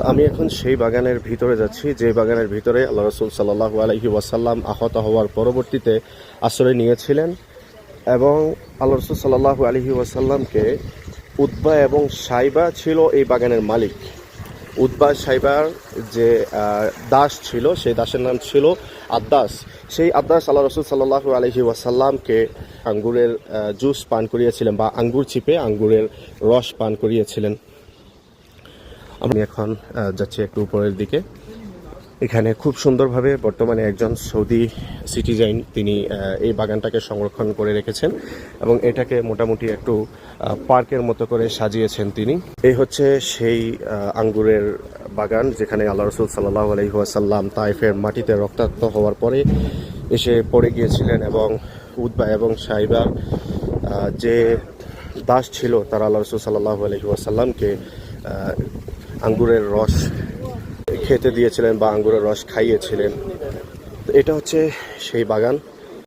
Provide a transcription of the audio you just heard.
আমি এখন সেই বাগানের ভিতরে যাচ্ছি, যে বাগানের ভিতরে আল্লাহ রাসূল সাল্লাল্লাহু আলাইহি ওয়াসাল্লাম আহত হওয়ার পরবর্তীতে আশ্রয় নিয়েছিলেন এবং আল্লাহ রাসূল সাল্লাল্লাহু আলাইহি ওয়াসাল্লামকে উতবা এবং সাইবা ছিল এই বাগানের মালিক। উতবা সাইবার যে দাস ছিল, সেই দাসের নাম ছিল আদ্দাস। সেই আদ্দাস আল্লাহ রাসূল সাল্লাল্লাহু আলাইহি ওয়াসাল্লামকে আঙ্গুরের জুস পান করিয়েছিলেন বা আঙ্গুর চিপে আঙ্গুরের রস পান করিয়েছিলেন। আমি এখন যাচ্ছি একটু উপরের দিকে। এখানে খুব সুন্দরভাবে বর্তমানে একজন সৌদি সিটিজেন তিনি এই বাগানটাকে সংরক্ষণ করে রেখেছেন এবং এটাকে মোটামুটি একটু পার্কের মতো করে সাজিয়েছেন তিনি। এই হচ্ছে সেই আঙ্গুরের বাগান যেখানে আল্লাহ রাসূল সাল্লাল্লাহু আলাইহি ওয়াসাল্লাম তায়েফের মাটিতে রক্তাক্ত হওয়ার পরে এসে পড়ে গিয়েছিলেন এবং উতবা এবং সাইবার যে দাস ছিল তারা আল্লাহ রাসূল সাল্লাল্লাহু আলাইহি ওয়াসাল্লামকে আঙ্গুরের রস খেতে দিয়েছিলেন বা আঙ্গুরের রস খাইয়েছিলেন। এটা হচ্ছে সেই বাগান।